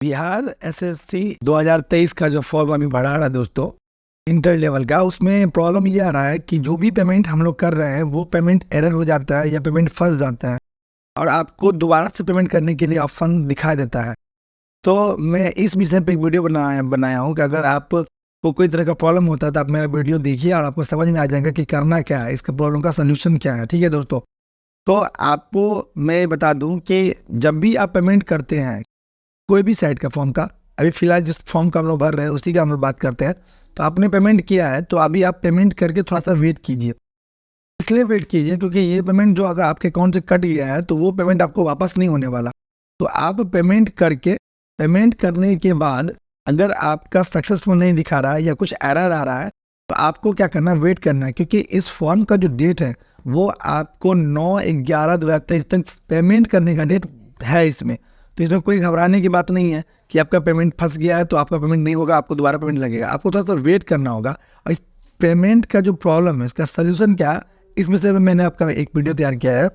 Bihar SSC 2023 का जो form अभी भरा रहा है दोस्तों, इंटर लेवल का, उसमें प्रॉब्लम ये आ रहा है कि जो भी पेमेंट हम लोग कर रहे हैं वो पेमेंट एरर हो जाता है या पेमेंट फंस जाता है और आपको दोबारा से पेमेंट करने के लिए ऑप्शन दिखाई देता है। तो मैं इस विषय पे एक वीडियो बनाया हूँ कि अगर आपको कोई तरह का प्रॉब्लम होता है तो आप मेरा वीडियो देखिए और आपको समझ में आ जाएगा कि करना क्या है, इसका प्रॉब्लम का सोल्यूशन क्या है। ठीक है दोस्तों, तो आपको मैं बता दूं कि जब भी आप पेमेंट करते हैं कोई भी साइट का फॉर्म का, अभी फिलहाल जिस फॉर्म का हम लोग भर रहे हैं उसी का हम लोग बात करते हैं। तो आपने पेमेंट किया है तो अभी आप पेमेंट करके थोड़ा सा वेट कीजिए। इसलिए वेट कीजिए क्योंकि ये पेमेंट जो अगर आपके अकाउंट से कट गया है तो वो पेमेंट आपको वापस नहीं होने वाला। तो आप पेमेंट करने के बाद अगर आपका सक्सेसफुल नहीं दिखा रहा है या कुछ एरर आ रहा है तो आपको क्या करना है, वेट करना है, क्योंकि इस फॉर्म का जो डेट है वो आपको 9/11/2023 तक पेमेंट करने का डेट है इसमें। तो इसमें कोई घबराने की बात नहीं है कि आपका पेमेंट फंस गया है तो आपका पेमेंट नहीं होगा, आपको दोबारा पेमेंट लगेगा। आपको थोड़ा सा वेट करना होगा। और इस पेमेंट का जो प्रॉब्लम है इसका सोल्यूशन क्या है, इसमें से मैंने आपका एक वीडियो तैयार किया है।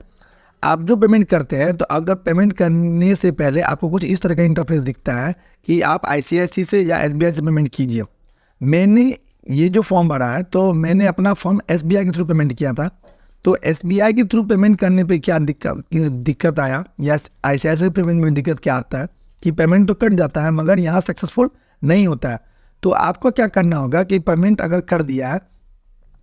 आप जो पेमेंट करते हैं तो अगर पेमेंट करने से पहले आपको कुछ इस तरह का इंटरफेस दिखता है कि आप ICICI से या SBI से पेमेंट कीजिए। मैंने ये जो फॉर्म भरा है तो मैंने अपना फॉर्म SBI के थ्रू पेमेंट किया था। तो SBI के थ्रू पेमेंट करने पे क्या दिक्कत आया या ICICI पेमेंट में दिक्कत क्या आता है कि पेमेंट तो कट जाता है मगर यहाँ सक्सेसफुल नहीं होता है। तो आपको क्या करना होगा कि पेमेंट अगर कर दिया है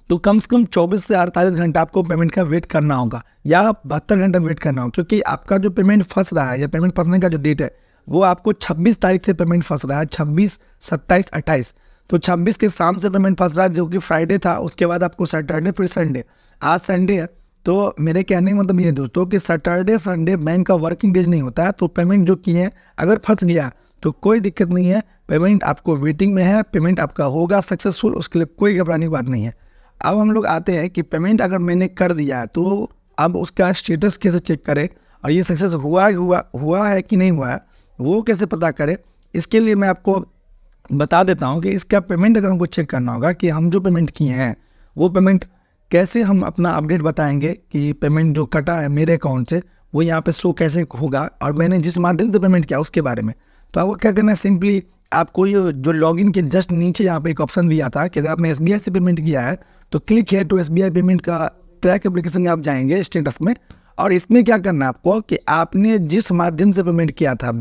तो कम से कम 24 से 48 घंटा आपको पेमेंट का वेट करना होगा या 72 घंटा वेट करना होगा, क्योंकि आपका जो पेमेंट फंस रहा है या पेमेंट फंसने का जो डेट है वो आपको 26 तारीख से पेमेंट फंस रहा है। 26, 27, 28। तो 26 के शाम से पेमेंट फंस रहा है जो कि फ्राइडे था, उसके बाद आपको सैटरडे फिर संडे, आज संडे है। तो मेरे कहने का मतलब ये दोस्तों कि सैटरडे संडे बैंक का वर्किंग डेज नहीं होता है। तो पेमेंट जो किए हैं अगर फंस गया तो कोई दिक्कत नहीं है, पेमेंट आपको वेटिंग में है, पेमेंट आपका होगा सक्सेसफुल, उसके लिए कोई घबराने की बात नहीं है। अब हम लोग आते हैं कि पेमेंट अगर मैंने कर दिया है तो अब उसका स्टेटस कैसे चेक करें और ये सक्सेस हुआ है कि नहीं हुआ है वो कैसे पता करें। इसके लिए मैं आपको बता देता हूँ कि इसका पेमेंट अगर हमको चेक करना होगा कि हम जो पेमेंट किए हैं वो पेमेंट कैसे हम अपना अपडेट बताएंगे कि पेमेंट जो कटा है मेरे अकाउंट से वो यहाँ पे शो कैसे होगा और मैंने जिस माध्यम से पेमेंट किया उसके बारे में। तो आपको क्या करना है, सिंपली आपको ये जो लॉगिन के जस्ट नीचे यहाँ पे एक ऑप्शन दिया था कि अगर आपने SBI से पेमेंट किया है तो क्लिक है टू SBI पेमेंट का ट्रैक एप्लीकेशन में आप जाएंगे स्टेटस में, और इसमें क्या करना है आपको कि आपने जिस माध्यम से पेमेंट किया था,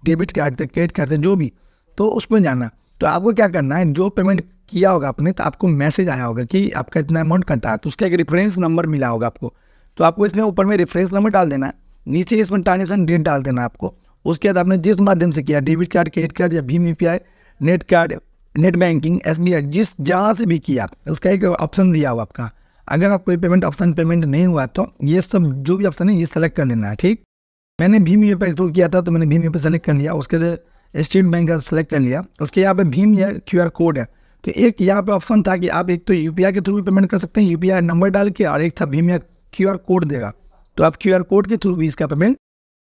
डेबिट कार्ड से, क्रेडिट कार्ड से, जो भी, तो उसमें जाना। तो आपको क्या करना है, जो पेमेंट किया होगा आपने तो आपको मैसेज आया होगा कि आपका इतना अमाउंट कटा है, तो उसका एक रेफरेंस नंबर मिला होगा आपको। तो आपको इसमें ऊपर में रेफरेंस नंबर डाल देना है, नीचे इसमें ट्रांजेक्शन डेट डाल देना है आपको। उसके बाद आपने जिस माध्यम से किया, डेबिट कार्ड, क्रेडिट कार्ड या Bhim UPI, net card, net banking, SBI, जिस जहाँ से भी किया उसका एक ऑप्शन दिया हुआ आपका। अगर आप कोई पेमेंट नहीं हुआ तो ये सब जो भी ऑप्शन है ये सेलेक्ट कर लेना है। ठीक, मैंने भीम UPI थ्रू किया था तो मैंने भीम UPI सेलेक्ट कर लिया, उसके बाद स्टेट बैंक का सेलेक्ट कर लिया, उसके यहाँ पे भीम या QR कोड है। तो एक यहाँ पे ऑप्शन था कि आप एक तो UPI के थ्रू भी पेमेंट कर सकते हैं UPI नंबर डाल के, और एक था भीम या QR कोड देगा तो आप QR कोड के थ्रू भी इसका पेमेंट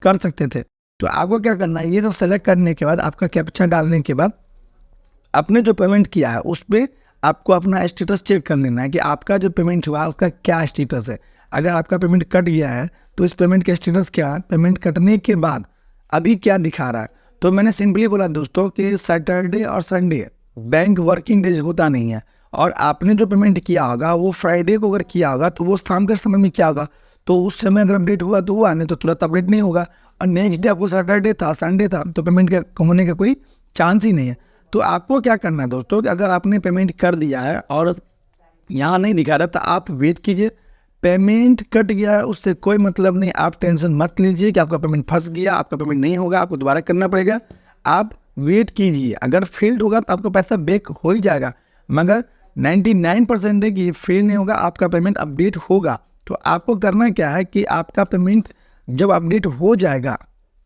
कर सकते थे। तो आपको क्या करना है, ये तो सेलेक्ट करने के बाद आपका कैप्चा डालने के बाद आपने जो पेमेंट किया है उस पर आपको अपना स्टेटस चेक कर लेना है कि आपका जो पेमेंट हुआ उसका क्या स्टेटस है। अगर आपका पेमेंट कट गया है तो इस पेमेंट का स्टेटस क्या है, पेमेंट कटने के बाद अभी क्या दिखा रहा है। तो मैंने सिंपली बोला दोस्तों कि सैटरडे और संडे बैंक वर्किंग डेज होता नहीं है, और आपने जो पेमेंट किया होगा वो फ्राइडे को अगर किया होगा तो वो शाम के समय में क्या होगा, तो उस समय अगर अपडेट हुआ तो हुआ, नहीं तो तुरंत अपडेट नहीं होगा। और नेक्स्ट डे आपको सैटरडे था, संडे था, तो पेमेंट का होने का कोई चांस ही नहीं है। तो आपको क्या करना है दोस्तों कि अगर आपने पेमेंट कर दिया है और यहाँ नहीं दिखा रहा तो आप वेट कीजिए। पेमेंट कट गया है उससे कोई मतलब नहीं, आप टेंशन मत लीजिए कि आपका पेमेंट फंस गया, आपका पेमेंट नहीं होगा, आपको दोबारा करना पड़ेगा। आप वेट कीजिए, अगर फेल्ड होगा तो आपका पैसा बैक हो ही जाएगा, मगर 99% है कि ये फेल नहीं होगा, आपका पेमेंट अपडेट होगा। तो आपको करना क्या है कि आपका पेमेंट जब अपडेट हो जाएगा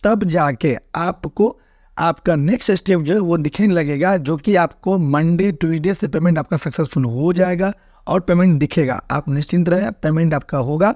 तब जाके आपको आपका नेक्स्ट स्टेप जो है वो दिखने लगेगा, जो कि आपको मंडे ट्यूसडे से पेमेंट आपका सक्सेसफुल हो जाएगा और पेमेंट दिखेगा। आप निश्चिंत रहें, पेमेंट आपका होगा।